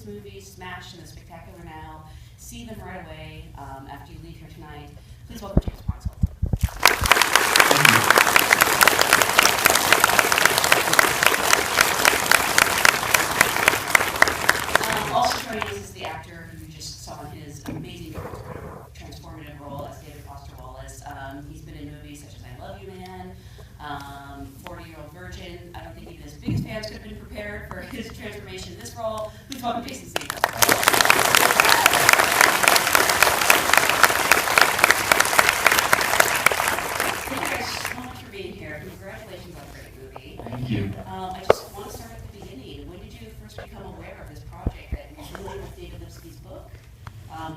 this movie smashed in the spectacular now. See them right away after you leave here tonight. Please welcome James Ponsoldt. Also joining us is the actor who you just saw in his amazing transformative role as David Foster Wallace. He's been in movies such as I Love You Man, 40-Year-Old Virgin. I don't think even his biggest fans could have been prepared for his transformation in this role. Please welcome Jason Segel. Thank you guys so much for being here. Congratulations on a great movie. Thank you. I just want to start at the beginning. When did you first become aware of this project that was really with David Lipsky's book,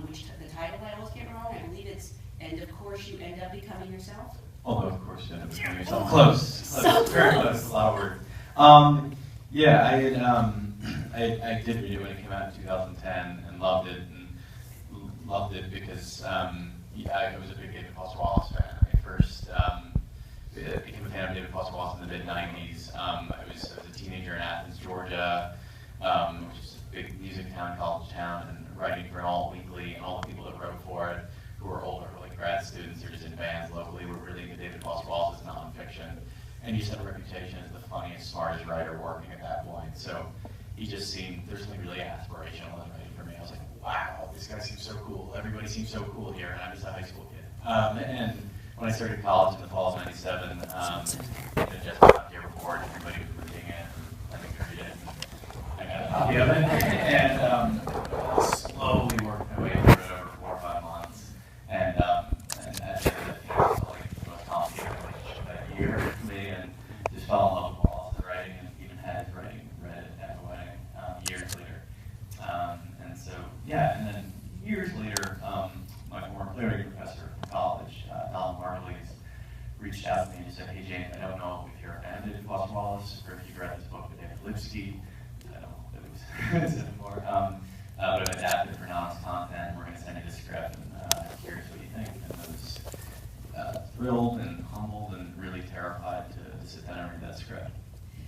which the title I always get wrong? I believe it's "And of course you end up becoming yourself." Although, of course, you end up becoming yourself. Close. Very close. A lot of words. Yeah, I did read it when it came out in 2010 and loved it. And loved it because I was a big David Foster Wallace fan. I first became a fan of David Foster Wallace in the mid-90s. I was a teenager in Athens, Georgia, which is a big music town, college town, and writing for an alt-weekly, and all the people that wrote for it, who were older, were like grad students or just in bands locally, were really into David Foster Wallace's nonfiction. And he just had a reputation as the funniest, smartest writer working at that point. So he just seemed, there's something really aspirational in writing for me. I was like, wow, this guy seems so cool. Everybody seems so cool here, and I'm just a high school kid. And when I started college in the fall of '97, I had just got here before, everybody was reading it. I think I read it. I got a copy of it. And slowly worked my way through it over 4 or 5 months. And at the end of it, it was like the most complicated relationship that year for me, and just fell in love with Wallace's writing, and even had his writing read at the wedding years later. And so, yeah, and then years later, my former playwriting professor from college, reached out to me and said, "Hey James, I don't know if you're a fan of David Foster Wallace or if you've read this book by David Lipsky." I don't know if it was anymore. But I've adapted for non content. We're going to send you the script, and here's what you think. And I was thrilled and humbled and really terrified to sit down and read that script.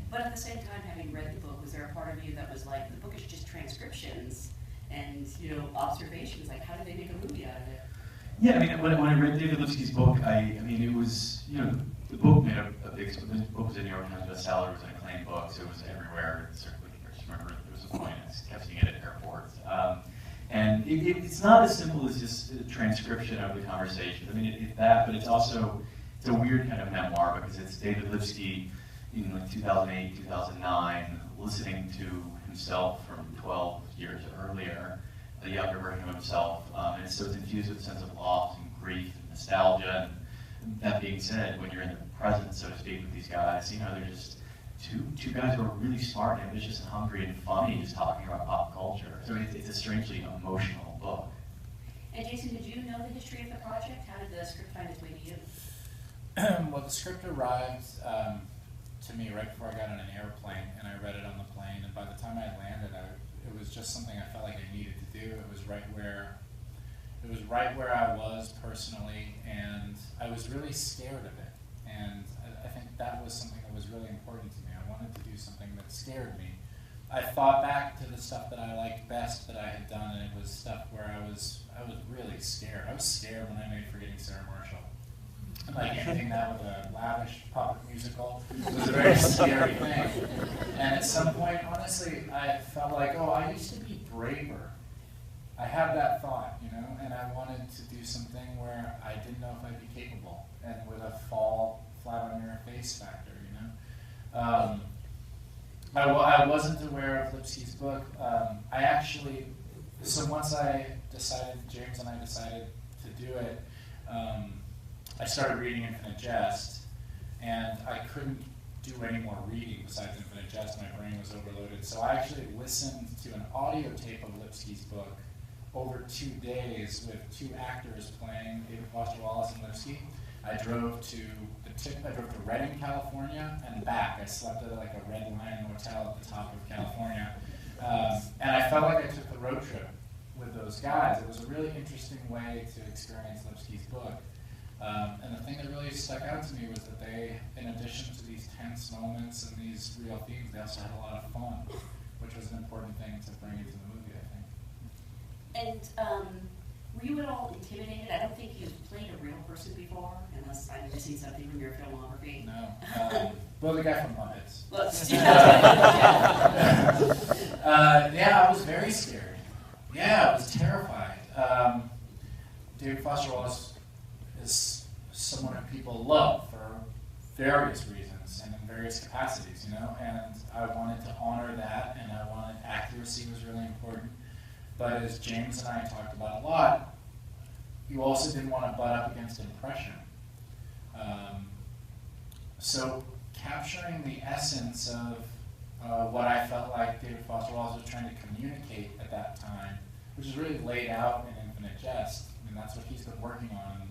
But at the same time, having read the book, was there a part of you that was like, the book is just transcriptions and observations? Like, how did they make a movie out of it? Yeah, I mean, when I read David Lipsky's book, it was, the book made a big, the book was a New York Times bestseller, it was an acclaimed book, so it was everywhere. I just remember there was a point, I kept seeing it at airports. And it's not as simple as just a transcription of the conversation. I mean, it's that, but it's also, it's a weird kind of memoir because it's David Lipsky in like 2008, 2009, listening to himself from 12 years earlier, a younger version of himself, and so it's infused with a sense of loss and grief and nostalgia. And that being said, when you're in the present, so to speak, with these guys, they're just two guys who are really smart and ambitious and hungry and funny, just talking about pop culture. So it's a strangely emotional book. And Jason, did you know the history of the project? How did the script find its way to you? Well, the script arrived to me right before I got on an airplane, and I read it on the plane. And by the time I landed, it was just something I felt like I needed to do. It was right where I was personally, and I was really scared of it. And I think that was something that was really important to me. I wanted to do something that scared me. I thought back to the stuff that I liked best that I had done, and it was stuff where I was really scared. I was scared when I made Forgetting Sarah Marshall. Like anything that with a lavish puppet musical was a very scary thing. And at some point, honestly, I felt like, I used to be braver. I had that thought, and I wanted to do something where I didn't know if I'd be capable, and with a fall flat on your face factor, I wasn't aware of Lipsky's book. So once James and I decided to do it, I started reading Infinite Jest, and I couldn't do any more reading besides Infinite Jest. My brain was overloaded. So I actually listened to an audio tape of Lipsky's book over 2 days with 2 actors playing David Foster Wallace and Lipsky. I drove to Redding, California, and back. I slept at like a Red Lion motel at the top of California. And I felt like I took the road trip with those guys. It was a really interesting way to experience Lipsky's book. And the thing that really stuck out to me was that they, in addition to these tense moments and these real themes, they also had a lot of fun, which was an important thing to bring into the movie, Were you at all intimidated? I don't think you've played a real person before, unless I'm missing something from your filmography. No. Well, the guy from Muppets. Yeah, I was very scared. Yeah, I was terrified. David Foster Wallace is someone who people love for various reasons and in various capacities, you know, and I wanted to honor that, and I wanted accuracy was really important. But as James and I talked about a lot, you also didn't want to butt up against impression. So capturing the essence of what I felt like David Foster Wallace was trying to communicate at that time, which is really laid out in Infinite Jest, and that's what he's been working on in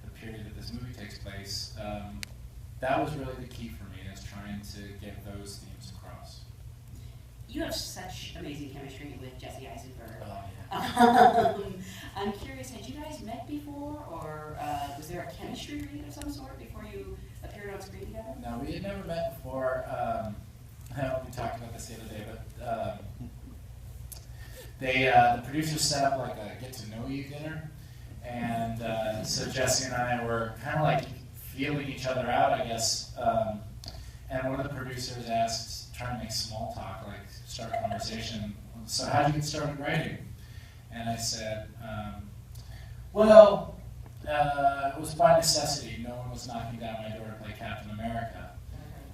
the period that this movie takes place. That was really the key for me, is trying to get those themes across. You have such amazing chemistry with Jesse Eisenberg. Oh, yeah. I'm curious, had you guys met before, or was there a chemistry read of some sort before you appeared on screen together? No, we had never met before. We talked about this the other day, but the producers set up like a get-to-know-you dinner, and so Jesse and I were kind of like feeling each other out, I guess. And one of the producers asked, trying to make small talk, like start a conversation, so how did you get started writing? And I said, well, it was by necessity. No one was knocking down my door to play Captain America.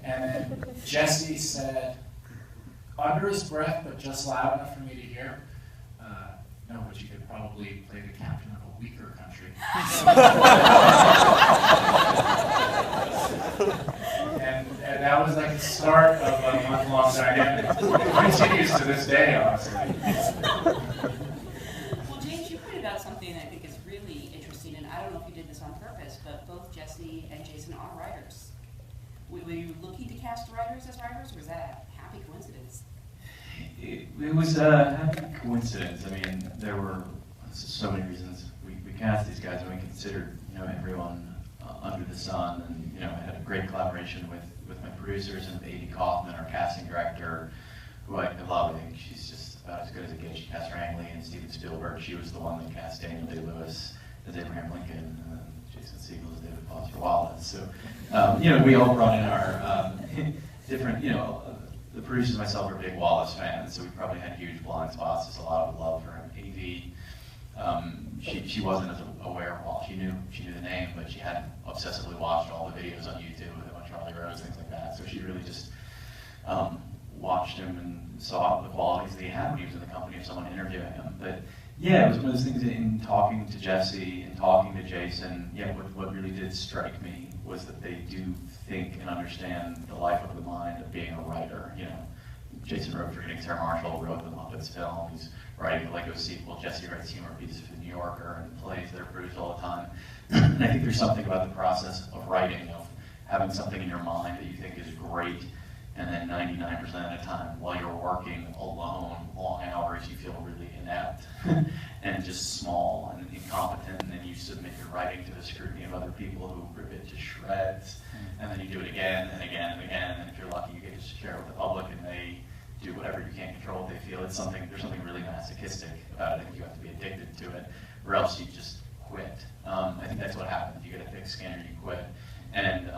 And then Jesse said, under his breath, but just loud enough for me to hear, no, but you could probably play the captain of a weaker country. and that was like the start of a month-long dynamic. It continues to this day, honestly. Well, James, you pointed out something that I think is really interesting, and I don't know if you did this on purpose, but both Jesse and Jason are writers. Were you looking to cast writers as writers, or was that a happy coincidence? It was a happy coincidence. I mean, there were so many reasons we cast these guys, and we considered, you know, everyone under the sun, and, you know, I had a great collaboration with my producers and A.D. Kaufman, our casting director, who I love. I think she's just about as good as it gets. She cast Rangley and Steven Spielberg. She was the one that cast Daniel Day-Lewis as Abraham Lincoln, and Jason Segel as David Foster Wallace. So, you know, we all brought in our different, you know, the producers and myself are big Wallace fans, so we probably had huge blind spots. There's a lot of love for him. A.V. She wasn't as aware of Wallace. She knew the name, but she hadn't obsessively watched all the videos on YouTube with him on Charlie Rose, things like that. So she really just watched him and saw the qualities that he had when he was in the company of someone interviewing him. But yeah, it was one of those things in talking to Jesse and talking to Jason. Yeah, what really did strike me was that they do think and understand the life of the mind of being a writer. You know, Jason wrote for Sarah Marshall, wrote the Muppets film. He's writing the Lego sequel. Jesse writes humor pieces for the New Yorker and plays that are produced all the time. And I think there's something about the process of writing, of having something in your mind that you think is great, and then 99% of the time, while you're working alone, long hours, you feel really inept and just small and incompetent, and then you submit your writing to the scrutiny of other people who rip it to shreds, and then you do it again and again and again, and if you're lucky, you get to share it with the public, and they do whatever. You can't control what they feel. There's something really masochistic about it. I think you have to be addicted to it, or else you just quit. I think that's what happens. You get a thick skin or you quit. And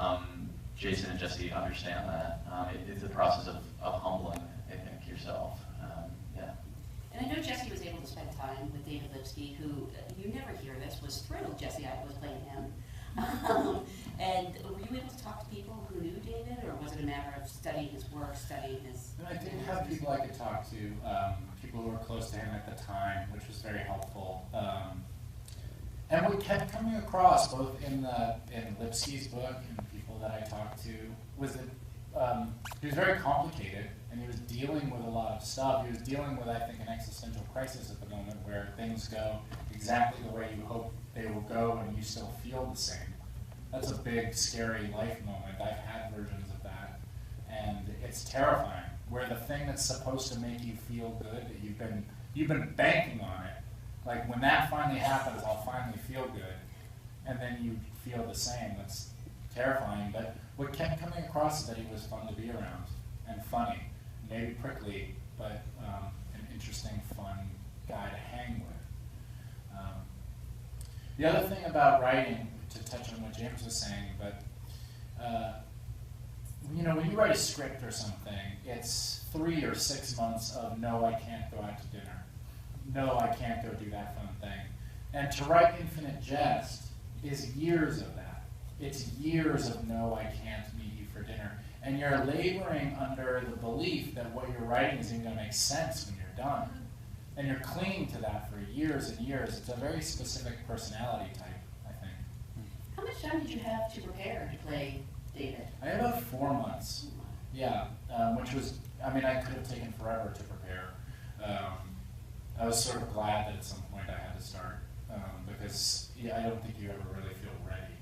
Jason and Jesse understand that. It's a process of humbling, I think, yourself. Yeah. And I know Jesse was able to spend time with David Lipsky, who, you never hear this, was thrilled Jesse was playing him. And were you able to talk to people who knew David, or was it a matter of studying his work, studying his... I did have people I could talk to, people who were close to him at the time, which was very helpful. And what kept coming across, both in Lipsky's book and people that I talked to, was that he was very complicated, and he was dealing with a lot of stuff. He was dealing with, I think, an existential crisis at the moment, where things go exactly the way you hope they will go, and you still feel the same. That's a big, scary life moment. I've had versions of that, and it's terrifying. Where the thing that's supposed to make you feel good, that you've been banking on it. Like, when that finally happens, I'll finally feel good, and then you feel the same. That's terrifying. But what kept coming across is that he was fun to be around, and funny, maybe prickly, but an interesting, fun guy to hang with. The other thing about writing, to touch on what James was saying, but when you write a script or something, it's 3 or 6 months of no, I can't go out to dinner. No, I can't go do that fun thing. And to write Infinite Jest is years of that. It's years of no, I can't meet you for dinner. And you're laboring under the belief that what you're writing is even going to make sense when you're done. And you're clinging to that for years and years. It's a very specific personality type, I think. How much time did you have to prepare to play David? I had about 4 months. Yeah, which was, I could have taken forever to prepare. I was sort of glad that at some point I had to start, because I don't think you ever really feel ready.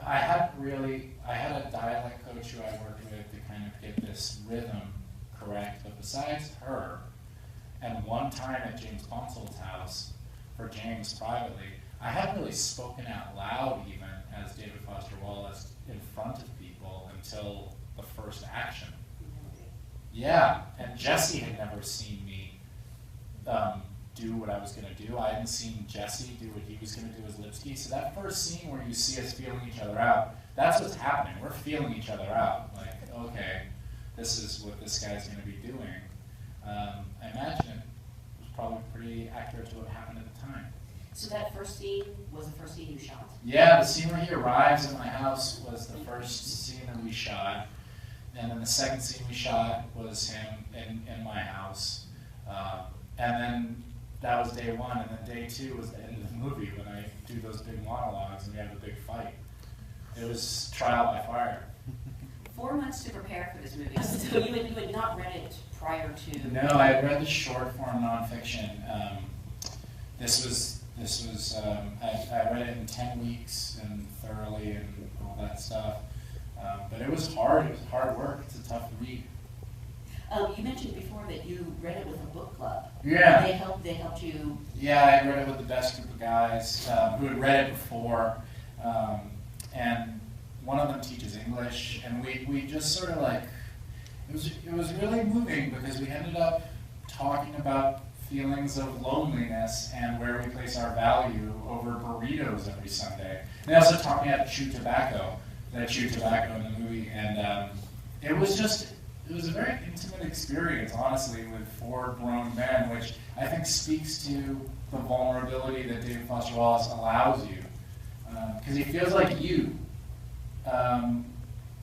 I had a dialect coach who I worked with to kind of get this rhythm correct, but besides her, and one time at James Ponsoldt's house, for James privately, I hadn't really spoken out loud even as David Foster Wallace in front of people until the first action. Yeah, and Jesse had never seen me do what I was going to do. I hadn't seen Jesse do what he was going to do as Lipsky. So that first scene where you see us feeling each other out, that's what's happening. We're feeling each other out. Like, okay, this is what this guy's going to be doing. I imagine it was probably pretty accurate to what happened at the time. So that first scene was the first scene you shot? Yeah, the scene where he arrives at my house was the first scene that we shot. And then the second scene we shot was him in my house. And then that was day one, and then day two was the end of the movie when I do those big monologues and we have a big fight. It was trial by fire. 4 months to prepare for this movie. So you had not read it prior to? No, I had read the short form nonfiction. I read it in 10 weeks and thoroughly and all that stuff. But it was hard. It was hard work. It's a tough read. You mentioned before that you read it with a book club. Yeah. They helped you. Yeah, I read it with the best group of guys who had read it before, and one of them teaches English, and we just sort of like it was really moving because we ended up talking about feelings of loneliness and where we place our value over burritos every Sunday. And they also taught me how to chew tobacco. They chewed tobacco in the movie, and it was a very intimate experience, honestly, with 4 grown men, which I think speaks to the vulnerability that David Foster Wallace allows you. Because he feels like you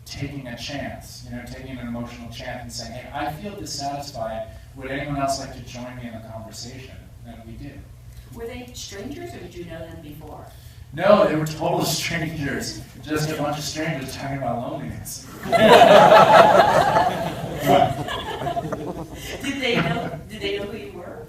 taking a chance, taking an emotional chance and saying, hey, I feel dissatisfied. Would anyone else like to join me in the conversation? And we did. Were they strangers, or did you know them before? No, they were total strangers. Just a bunch of strangers talking about loneliness. Did they know who you were?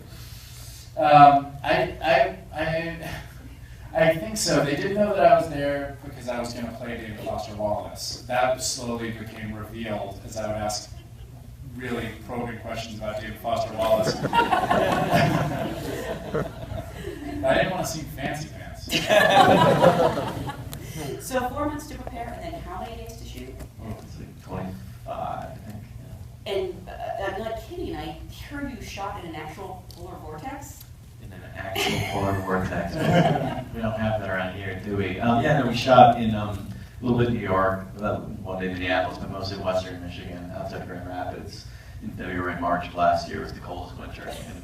I think so. They did know that I was there because I was going to play David Foster Wallace. That slowly became revealed as I would ask really probing questions about David Foster Wallace. I didn't want to seem fancy pants. So 4 months to prepare, and then how many days to shoot? It's like 25, I think. Yeah. And I'm not kidding, I hear you shot in an actual polar vortex? In an actual polar vortex. We don't have that around here, do we? We shot in a little bit New York, one day Minneapolis, but mostly western Michigan, outside of Grand Rapids. In February and March of last year was the coldest winter in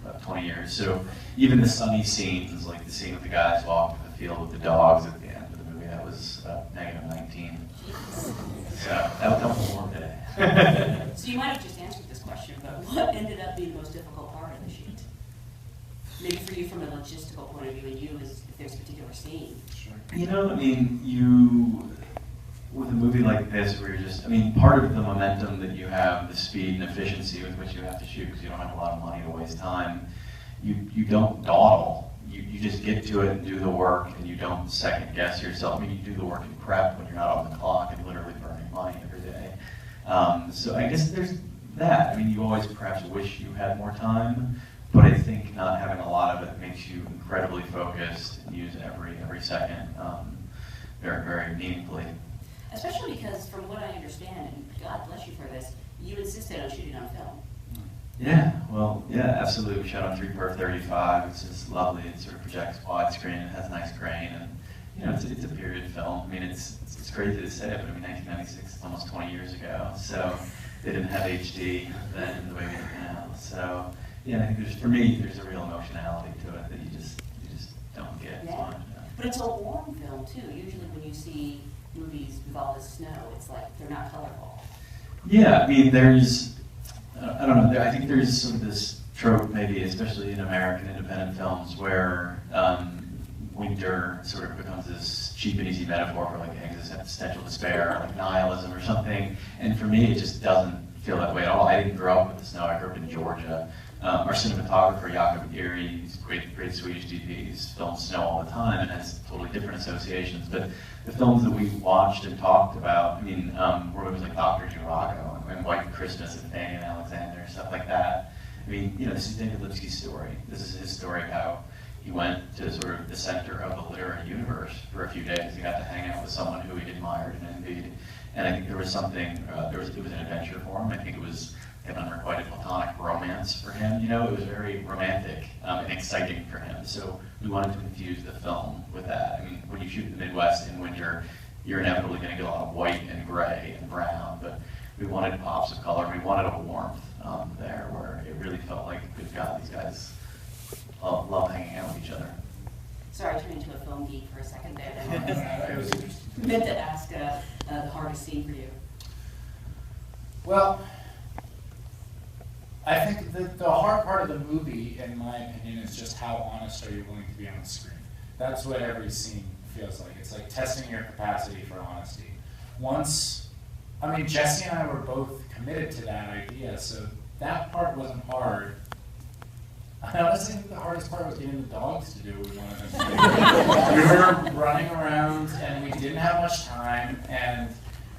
about 20 years. So even the sunny scenes, like the scene with the guys walking the field with the dogs at the end of the movie, that was negative 19. So that was a warm day. So you might have just answered this question, but what ended up being the most difficult part of the shoot? Maybe for you from a logistical point of view, and you as if there's a particular scene. Sure. With a movie like this, where you're just, part of the momentum that you have, the speed and efficiency with which you have to shoot, because you don't have a lot of money to waste time, you don't dawdle. You just get to it and do the work, and you don't second guess yourself. You do the work in prep when you're not on the clock and literally burning money every day. So I guess there's that. You always perhaps wish you had more time, but I think not having a lot of it makes you incredibly focused and use every second very, very meaningfully. Especially because, from what I understand, and God bless you for this, you insisted on shooting on film. Yeah, well, yeah, absolutely. We shot on 3x35, which is lovely. It sort of projects widescreen, it has a nice grain, and you know, it's a period film. I mean, it's crazy to say it, but I mean, 1996 is almost 20 years ago, so they didn't have HD then the way we do now. So yeah, I think for me, there's a real emotionality to it that you just don't get. Yeah. But it's a warm film too. Usually when you see movies with all this snow, it's like they're not colorful. Yeah, I mean, I don't know, I think there's sort of this trope maybe, especially in American independent films, where winter sort of becomes this cheap and easy metaphor for like existential despair, or like nihilism or something. And for me, it just doesn't feel that way at all. I didn't grow up with the snow. I grew up in Georgia. Our cinematographer, Jakob Erie, he's a great Swedish DP, he's filmed snow all the time and has totally different associations. But the films that we watched and talked about, I mean, were movies like Dr. Zhivago and White Christmas and Fanny and Alexander, stuff like that. I mean, you know, this is David Lipsky's story. This is his story, how he went to sort of the center of the literary universe for a few days. He got to hang out with someone who he admired and envied. And I think there was something, it was an adventure for him. I think it was an unrequited platonic romance for him. You know, it was very romantic and exciting for him. So we wanted to infuse the film with that. I mean, when you shoot in the Midwest in winter, you're inevitably going to get a lot of white and gray and brown, but we wanted pops of color. We wanted a warmth there where it really felt like, good God, these guys love hanging out with each other. Sorry, I turned into a film geek for a second there. I was meant to ask the hardest scene for you. Well, I think the hard part of the movie, in my opinion, is just how honest are you willing to be on the screen. That's what every scene feels like. It's like testing your capacity for honesty. I mean, Jesse and I were both committed to that idea, so that part wasn't hard. I honestly think the hardest part was getting the dogs to do what we wanted them to do. We were running around and we didn't have much time, and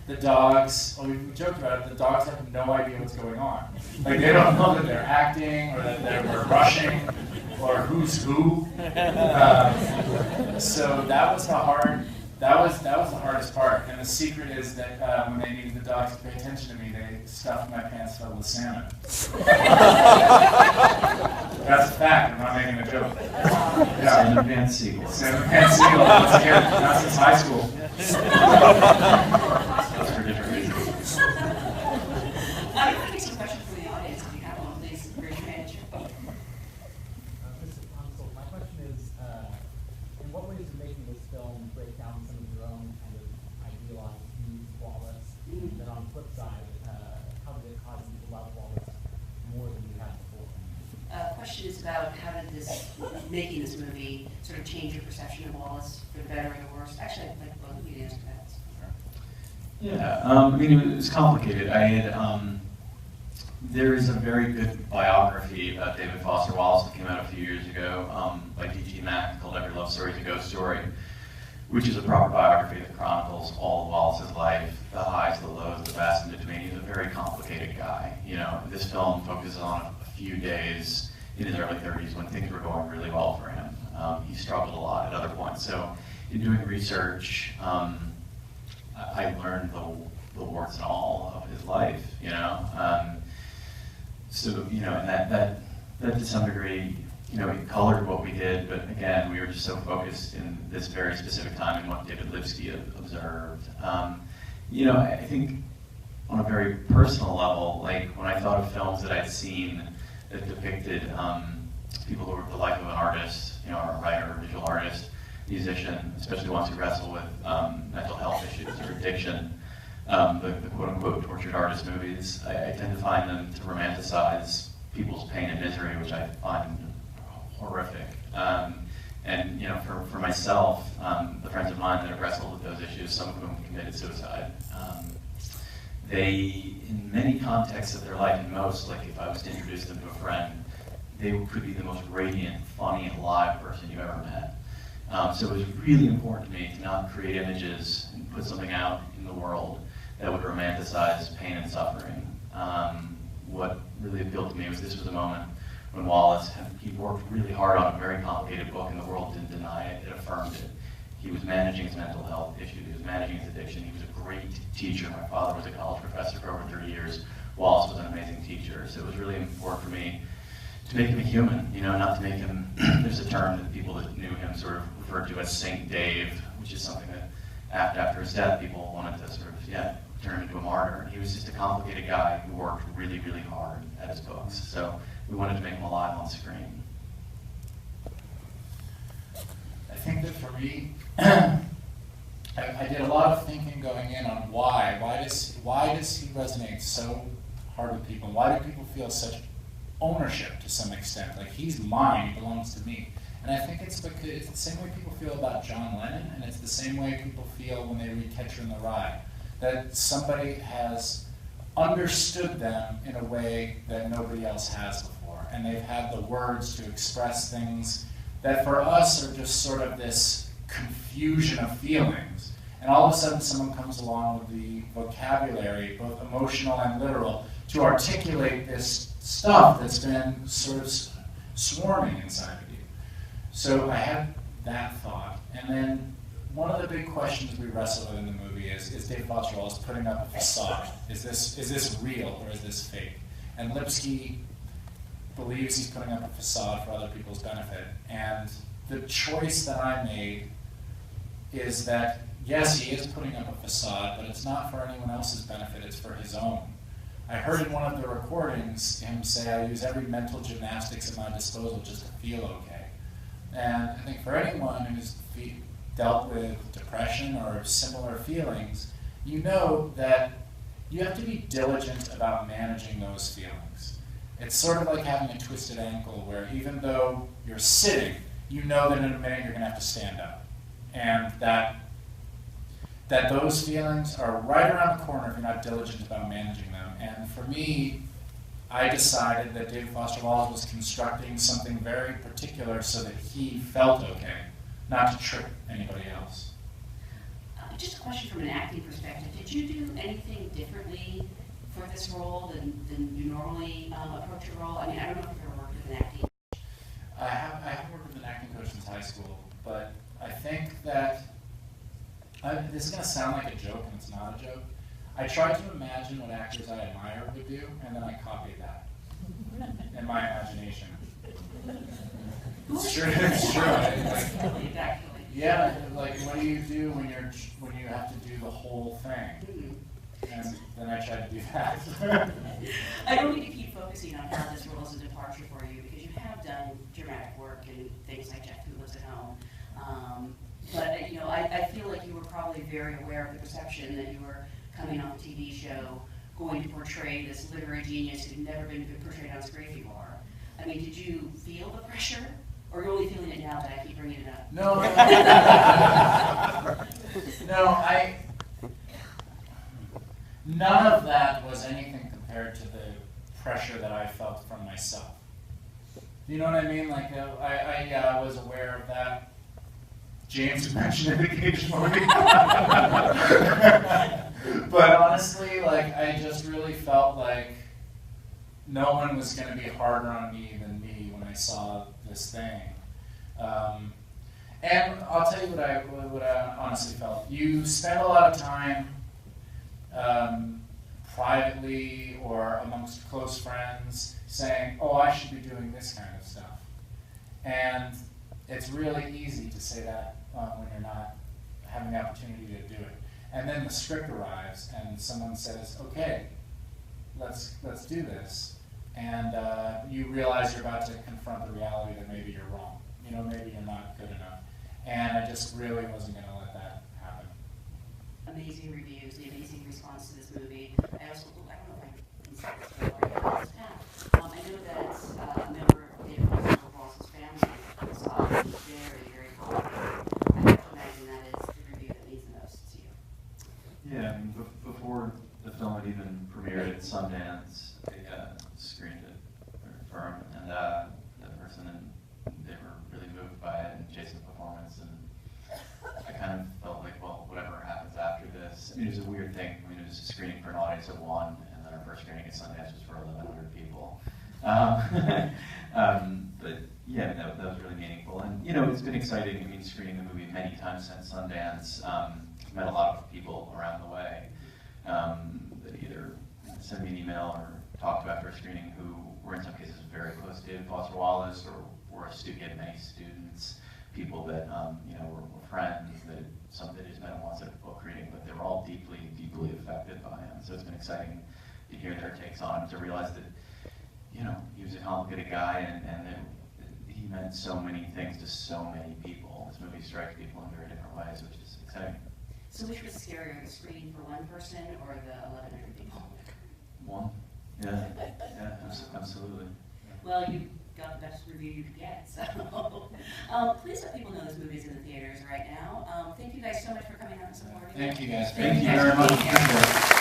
the dogs, well, we joked about it, the dogs have no idea what's going on. Like, they don't know that they're acting, or that we're rushing, or who's who. So that was the hardest part. And the secret is that when they needed the dogs to pay attention to me, they stuffed my pants filled with salmon. That's a fact, I'm not making a joke. Yeah. Salmon Pants Segel. Salmon Pants Segel, that's since high school. That's for different reasons. I want to take some questions from the audience. If you have one, please raise your hand. Mr. Ponsoldt, my question is, in what ways did making this film break down some of your own kind of idealized views of Wallace? And then on the flip side, how did it cause you to love Wallace more than you had before? Question is about how did making this movie sort of change your perception of Wallace, for the better or the worse? Actually, I'd like both of you to answer that. Yeah, I mean, it was complicated. There is a very good biography about David Foster Wallace that came out a few years ago by D.G. Mack called Every Love Story is a Ghost Story, which is a proper biography that chronicles all of Wallace's life, the highs, the lows, the vast in between. He's a very complicated guy. You know, this film focuses on a few days in his early 30s when things were going really well for him. He struggled a lot at other points. So in doing research, I learned the warts and all of his life, you know. So, you know, and that to some degree, you know, it colored what we did, but again, we were just so focused in this very specific time in what David Lipsky observed. You know, I think on a very personal level, like when I thought of films that I'd seen that depicted people who were the life of an artist, you know, or a writer, or visual artist, musician, especially ones who wrestle with mental health issues or addiction, the quote-unquote tortured artist movies, I tend to find them to romanticize people's pain and misery, which I find horrific. And you know, for myself, the friends of mine that have wrestled with those issues, some of whom committed suicide, they, in many contexts of their life, and most, like if I was to introduce them to a friend, they could be the most radiant, funny, alive person you ever met. So it was really important to me to not create images and put something out in the world that would romanticize pain and suffering. What really appealed to me was this was a moment when Wallace, he worked really hard on a very complicated book and the world didn't deny it, it affirmed it. He was managing his mental health issues, he was managing his addiction, he was a great teacher. My father was a college professor for over 30 years, Wallace was an amazing teacher, so it was really important for me to make him a human, not to make him, there's a term that people that knew him sort of referred to as Saint Dave, which is something that after his death, people wanted to sort of, turn him into a martyr. He was just a complicated guy who worked really, really hard at his books. So we wanted to make him alive on screen. I think that for me, I did a lot of thinking going in on why. Why does he resonate so hard with people? Why do people feel such ownership to some extent? Like, he's mine, he belongs to me. And I think it's because it's the same way people feel about John Lennon, and it's the same way people feel when they read Catcher in the Rye. That somebody has understood them in a way that nobody else has before. And they've had the words to express things that for us are just sort of this confusion of feelings. And all of a sudden someone comes along with the vocabulary, both emotional and literal, to articulate this stuff that's been sort of swarming inside of you. So I had that thought. And then one of the big questions we wrestle with in the movie is David Foster Wallace putting up a facade? Is this real or is this fake? And Lipsky believes he's putting up a facade for other people's benefit. And the choice that I made is that, yes, he is putting up a facade, but it's not for anyone else's benefit, it's for his own. I heard in one of the recordings him say, I use every mental gymnastics at my disposal just to feel okay. And I think for anyone who's dealt with depression or similar feelings, you know that you have to be diligent about managing those feelings. It's sort of like having a twisted ankle where even though you're sitting, you know that in a minute you're going to have to stand up. And that those feelings are right around the corner if you're not diligent about managing them. And for me, I decided that David Foster Wallace was constructing something very particular so that he felt okay, not to trick anybody else. Just a question from an acting perspective. Did you do anything differently for this role than you normally approach a role? I mean, I don't know if you've ever worked with an acting coach. I haven't worked with an acting coach since high school, but I think that, this is going to sound like a joke, and it's not a joke. I tried to imagine what actors I admire would do, and then I copied that in my imagination. It's true. It's true. Yeah, like what do you do when you have to do the whole thing? And then I tried to do that. I don't need to keep focusing on how this role is a departure for you, because you have done dramatic work and things like Jeff Who Lives at Home. But I feel like you were probably very aware of the perception that you were coming off a TV show, going to portray this literary genius who'd never been portrayed on screen before. I mean, did you feel the pressure? Or are you only feeling it now that I keep bringing it up? No. None of that was anything compared to the pressure that I felt from myself. Do you know what I mean? Like, I was aware of that. James mentioned it occasionally. But honestly, like, I just really felt like no one was going to be harder on me than me when I saw this thing. And I'll tell you what I honestly felt. You spend a lot of time privately or amongst close friends saying, oh, I should be doing this kind of stuff. And it's really easy to say that when you're not having the opportunity to do it. And then the script arrives and someone says, okay, let's do this. And you realize you're about to confront the reality that maybe you're wrong. Maybe you're not good enough. And I just really wasn't going to let that happen. Amazing reviews, the amazing response to this movie. I don't know if I can say this before. I know that a member of David Foster Wallace's family saw it very, very positive. I have to imagine that is the review that means the most to you. Yeah, I mean, before the film had even premiered at Sundance, they screened it for him, and the person, and they were really moved by it and Jason's performance, and I kind of felt like, well, whatever happens after this. I mean, it was a weird thing. I mean, it was a screening for an audience of 1, and then our first screening at Sundance was for 1,100 people. But yeah, that was really meaningful, and it's been exciting. I mean, screening the movie many times since Sundance. Met a lot of people around the way that either send me an email or talk to after a screening who were in some cases very close to David Foster Wallace, or were had many students, people that were friends that some that just met him once at a book reading, but they were all deeply, deeply affected by him. So it's been exciting to hear their takes on him, to realize that he was a complicated guy, and that he meant so many things to so many people. This movie strikes people in very different ways, which is exciting. So which was scarier, the screen for one person or the 1,100 people? One. Yeah. Yeah, absolutely. Well, you got the best review you could get, so. Please let people know this movie's in the theaters right now. Thank you guys so much for coming out and supporting. Thank you guys. Thank you very much.